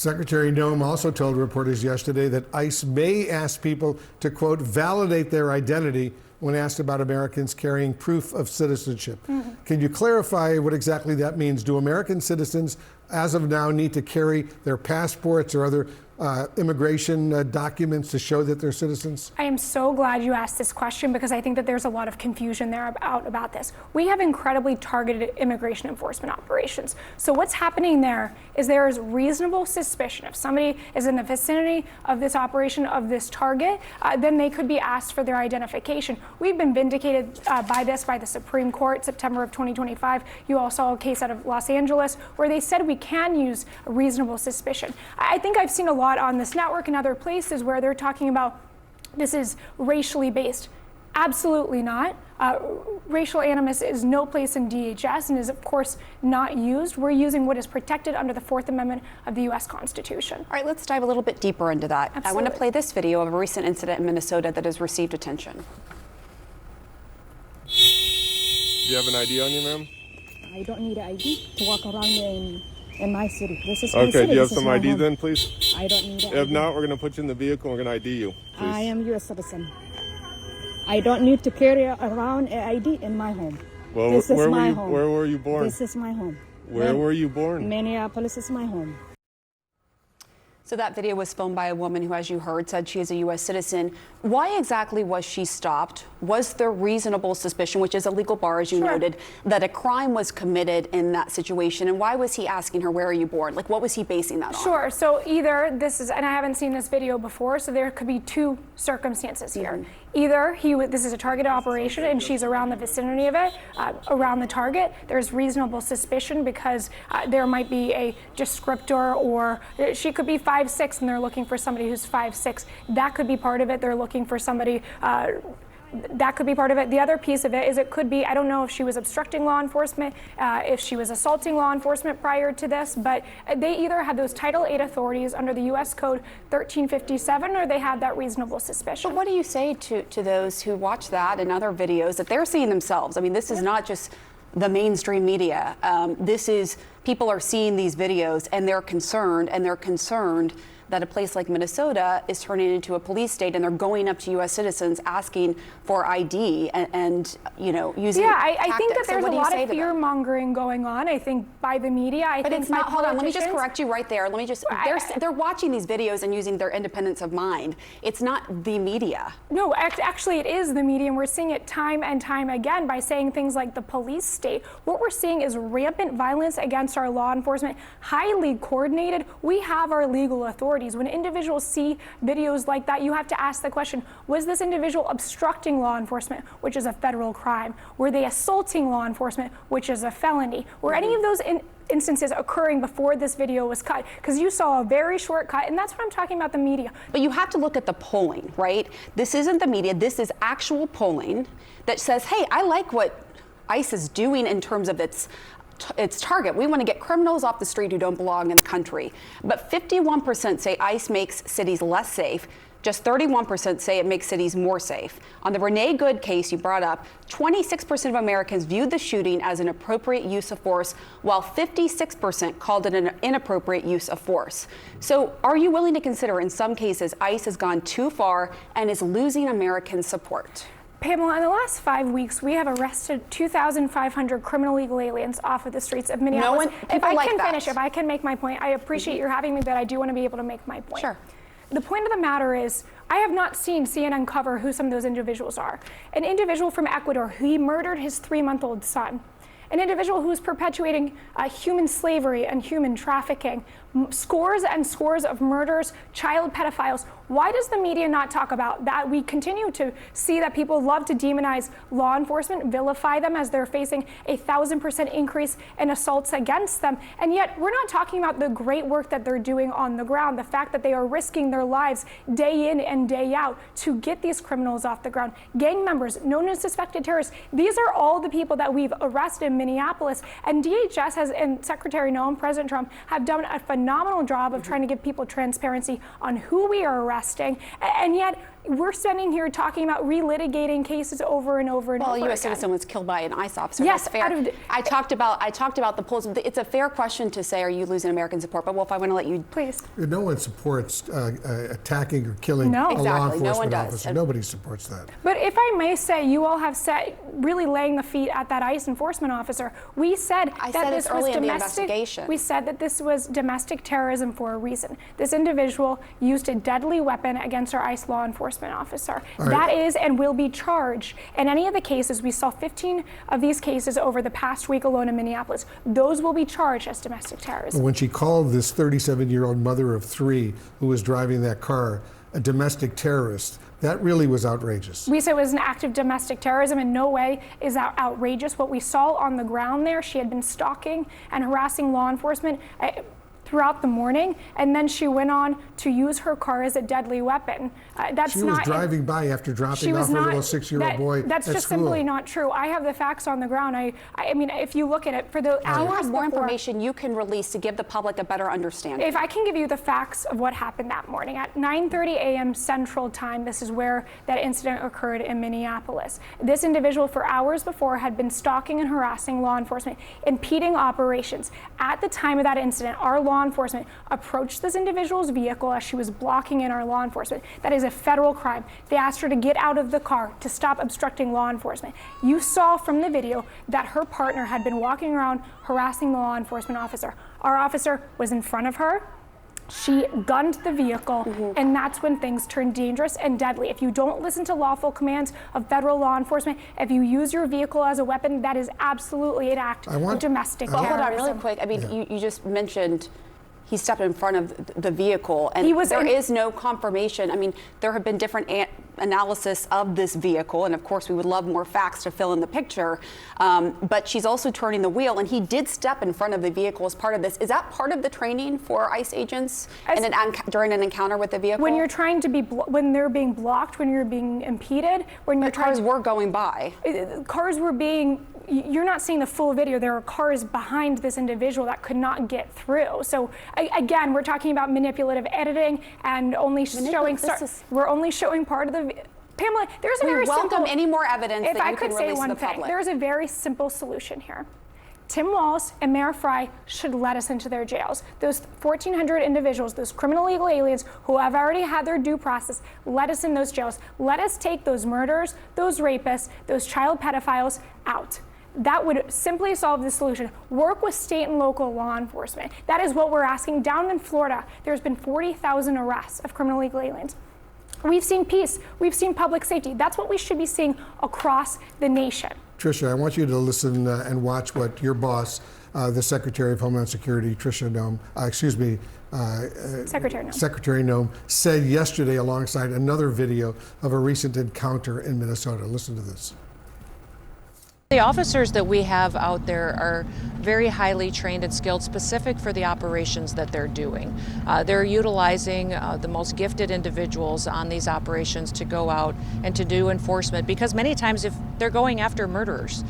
Secretary Noem also told reporters yesterday that ICE may ask people to, quote, validate their identity when asked about Americans carrying proof of citizenship. Can you clarify what exactly that means? Do American citizens, as of now, need to carry their passports or other immigration documents to show that they're citizens? I am so glad you asked this question because I think that there's a lot of confusion there about this. We have incredibly targeted immigration enforcement operations. So what's happening there is reasonable suspicion. If somebody is in the vicinity of this operation, of this target, then they could be asked for their identification. We've been vindicated by the Supreme Court, September of 2025. You all saw a case out of Los Angeles where they said we can use a reasonable suspicion. I think I've seen a lot on this network and other places where they're talking about this is racially based. Absolutely not. Racial animus is no place in DHS and is, of course, not used. We're using what is protected under the Fourth Amendment of the U.S. Constitution. All right, let's dive a little bit deeper into that. Absolutely. I want to play this video of a recent incident in Minnesota that has received attention. Do you have an ID on you, ma'am? I don't need an ID to walk around in my city. This is my city. Okay, do you have This is some my ID home. then, please? I don't need an If ID. not, we're going to put you in the vehicle and we're going to ID you, please. I am U.S. citizen. I don't need to carry around an ID in my home. Well, This is where my were you, home. Where were you born? This is my home. Where were you born? Minneapolis is my home. So that video was filmed by a woman who, as you heard, said she is a U.S. citizen. Why exactly was she stopped? Was there reasonable suspicion, which is a legal bar, as you noted, that a crime was committed in that situation? And why was he asking her, where are you born? Like, what was he basing that on? Sure. So either this is, and I haven't seen this video before, so there could be two circumstances here. Either this is a targeted operation and she's around the vicinity of it, around the target. There's reasonable suspicion because there might be a descriptor, or she could be 5'6" and they're looking for somebody who's 5'6". That could be part of it. They're looking for somebody. That could be part of it. The other piece of it is it could be, I don't know if she was obstructing law enforcement, if she was assaulting law enforcement prior to this, but they either had those Title VIII authorities under the U.S. Code 1357 or they had that reasonable suspicion. But what do you say to those who watch that and other videos that they're seeing themselves? I mean, this is not just the mainstream media. This is, people are seeing these videos and they're concerned that a place like Minnesota is turning into a police state, and they're going up to U.S. citizens asking for ID and you know, using I tactics. think that So there's what a do you lot say of to them? fear mongering going on. I think by the media. But it's not. Hold on. Let me just correct you right there. Let me just. They're watching these videos and using their independence of mind. It's not the media. No, actually, it is the media, and we're seeing it time and time again by saying things like the police state. What we're seeing is rampant violence against our law enforcement, highly coordinated. We have our legal authorities. When individuals see videos like that, you have to ask the question, was this individual obstructing law enforcement, which is a federal crime? Were they assaulting law enforcement, which is a felony? Were any of those instances occurring before this video was cut? Because you saw a very short cut, and that's what I'm talking about, the media. But you have to look at the polling, right? This isn't the media. This is actual polling that says, hey, I like what ICE is doing in terms of its target. We want to get criminals off the street who don't belong in the country. But 51% say ICE makes cities less safe. Just 31% say it makes cities more safe. On the Renee Good case you brought up, 26% of Americans viewed the shooting as an appropriate use of force, while 56% called it an inappropriate use of force. So are you willing to consider in some cases ICE has gone too far and is losing American support? Pamela, in the last 5 weeks, we have arrested 2,500 criminal illegal aliens off of the streets of Minneapolis. If I can make my point, I appreciate you having me, but I do want to be able to make my point. Sure. The point of the matter is, I have not seen CNN cover who some of those individuals are. An individual from Ecuador who murdered his 3-month-old son. An individual who is perpetuating human slavery and human trafficking, scores and scores of murders, child pedophiles. Why does the media not talk about that? We continue to see that people love to demonize law enforcement, vilify them as they're facing 1,000% increase in assaults against them. And yet we're not talking about the great work that they're doing on the ground, the fact that they are risking their lives day in and day out to get these criminals off the ground. Gang members, known as suspected terrorists, these are all the people that we've arrested in Minneapolis. And DHS and Secretary Noem, President Trump, have done a phenomenal job of trying to give people transparency on who we are arresting. And yet, we're standing here talking about relitigating cases over and over and Well, over a U.S. again. citizen was killed by an ICE officer. Yes, That's fair. I talked about the polls. It's a fair question to say, are you losing American support? But Wolf, I want to let you. Please. No one supports attacking or killing No. a Exactly. law No one enforcement does. officer. And- Nobody supports that. But if I may say, you all have said, really laying the feet at that ICE enforcement officer. We said I that said this it's was early in the domestic. investigation. We said that this was domestic terrorism for a reason. This individual used a deadly weapon against our ICE law enforcement officer. All right. That is and will be charged. In any of the cases, we saw 15 of these cases over the past week alone in Minneapolis. Those will be charged as domestic terrorism. When she called this 37-year-old mother of 3 who was driving that car a domestic terrorist, that really was outrageous. We said it was an act of domestic terrorism. In no way is that outrageous. What we saw on the ground there, she had been stalking and harassing law enforcement throughout the morning, and then she went on to use her car as a deadly weapon. She was driving by after dropping off her little 6-year-old boy That's at just school. simply not true. I have the facts on the ground. I mean, if you look at it, for the Do you hours have more before- information you can release to give the public a better understanding? If I can give you the facts of what happened that morning, at 9:30 a.m. Central Time, this is where that incident occurred in Minneapolis. This individual, for hours before, had been stalking and harassing law enforcement, impeding operations. At the time of that incident, our law enforcement approached this individual's vehicle as she was blocking in our law enforcement. That is a federal crime. They asked her to get out of the car, to stop obstructing law enforcement. You saw from the video that her partner had been walking around harassing the law enforcement officer. Our officer was in front of her. She gunned the vehicle, and that's when things turn dangerous and deadly. If you don't listen to lawful commands of federal law enforcement, if you use your vehicle as a weapon, that is absolutely an act of domestic Well, terrorism. hold on really quick. I mean, you just mentioned he stepped in front of the vehicle, and He was there in- is no confirmation. I mean, there have been different analysis of this vehicle, and of course we would love more facts to fill in the picture, but she's also turning the wheel, and he did step in front of the vehicle as part of this. Is that part of the training for ICE agents during an encounter with the vehicle? When you're trying to be, when they're being blocked, when you're being impeded, when you're the cars were going by. cars were being, you're not seeing the full video. There are cars behind this individual that could not get through. So again, we're talking about manipulative editing and only showing, we're only showing part of the, Pamela, there's a very simple. We welcome any more evidence If that I you could can say release to one the thing, public. there's a very simple solution here. Tim Walz and Mayor Frey should let us into their jails. Those 1,400 individuals, those criminal illegal aliens who have already had their due process, let us in those jails. Let us take those murderers, those rapists, those child pedophiles out. That would simply solve the solution. Work with state and local law enforcement. That is what we're asking. Down in Florida, there's been 40,000 arrests of criminal illegal aliens. We've seen peace. We've seen public safety. That's what we should be seeing across the nation. Tricia, I want you to listen and watch what your boss, the Secretary of Homeland Security, Tricia Noem, Secretary Noem, said yesterday alongside another video of a recent encounter in Minnesota. Listen to this. The officers that we have out there are very highly trained and skilled, specific for the operations that they're doing. They're utilizing the most gifted individuals on these operations to go out and to do enforcement, because many times if they're going after murderers.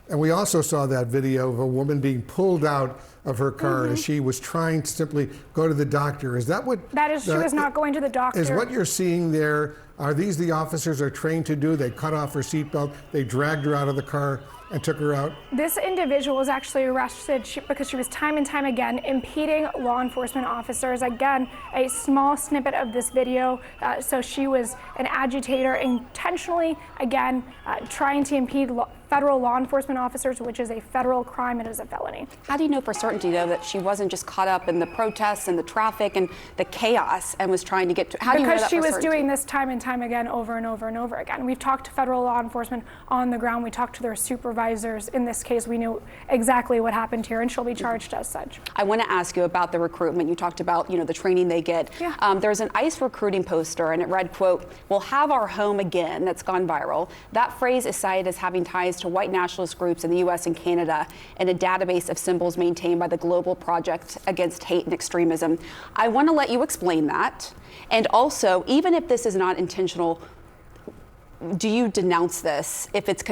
And we also saw that video of a woman being pulled out of her car as she was trying to simply go to the doctor. Is that what? That is, she was not going to the doctor. Is what you're seeing there, are these the officers are trained to do? They cut off her seatbelt, they dragged her out of the car and took her out? This individual was actually arrested because she was time and time again impeding law enforcement officers. Again, a small snippet of this video. So she was an agitator, intentionally, again, trying to impede federal law enforcement officers, which is a federal crime and is a felony. How do you know for certainty, though, that she wasn't just caught up in the protests and the traffic and the chaos and was trying to get to? How do you know that Because she for was certainty? doing this time and time again, over and over and over again. We've talked to federal law enforcement on the ground. We talked to their supervisors. In this case, we knew exactly what happened here, and she'll be charged as such. I want to ask you about the recruitment. You talked about, the training they get. Yeah. There's an ICE recruiting poster, and it read, quote, "We'll have our home again." That's gone viral. That phrase is cited as having ties to white nationalist groups in the U.S. and Canada and a database of symbols maintained by the Global Project Against Hate and Extremism. I want to let you explain that. And also, even if this is not intentional, do you denounce this if it's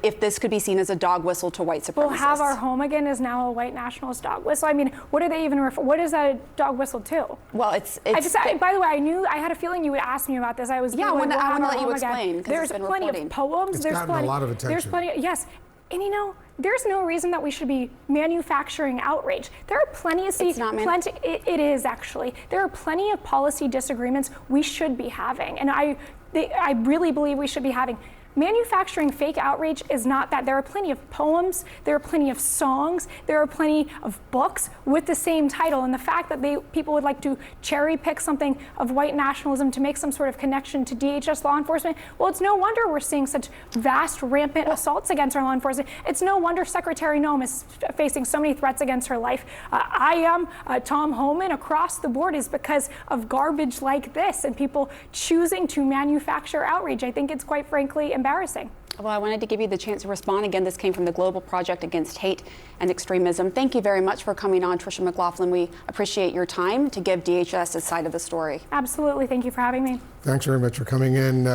if this could be seen as a dog whistle to white supremacists? We'll have our home again is now a white nationalist dog whistle. I mean, what do they even what is that a dog whistle to? Well, by the way, I had a feeling you would ask me about this. I was I want to let you explain because there's it's been plenty reporting. of poems. It's There's gotten plenty. a lot of There's attention. plenty. Yes. And there's no reason that we should be manufacturing outrage. There are plenty of It's not it is actually. There are plenty of policy disagreements we should be having, and I really believe we should be having. Manufacturing fake outrage is not that. There are plenty of poems, there are plenty of songs, there are plenty of books with the same title, and the fact that people would like to cherry pick something of white nationalism to make some sort of connection to DHS law enforcement, well, it's no wonder we're seeing such vast, rampant assaults against our law enforcement. It's no wonder Secretary Noem is facing so many threats against her life. Tom Homan, across the board, is because of garbage like this and people choosing to manufacture outrage. I think it's quite frankly embarrassing. Well, I wanted to give you the chance to respond. Again, this came from the Global Project Against Hate and Extremism. Thank you very much for coming on, Tricia McLaughlin. We appreciate your time to give DHS a side of the story. Absolutely. Thank you for having me. Thanks very much for coming in.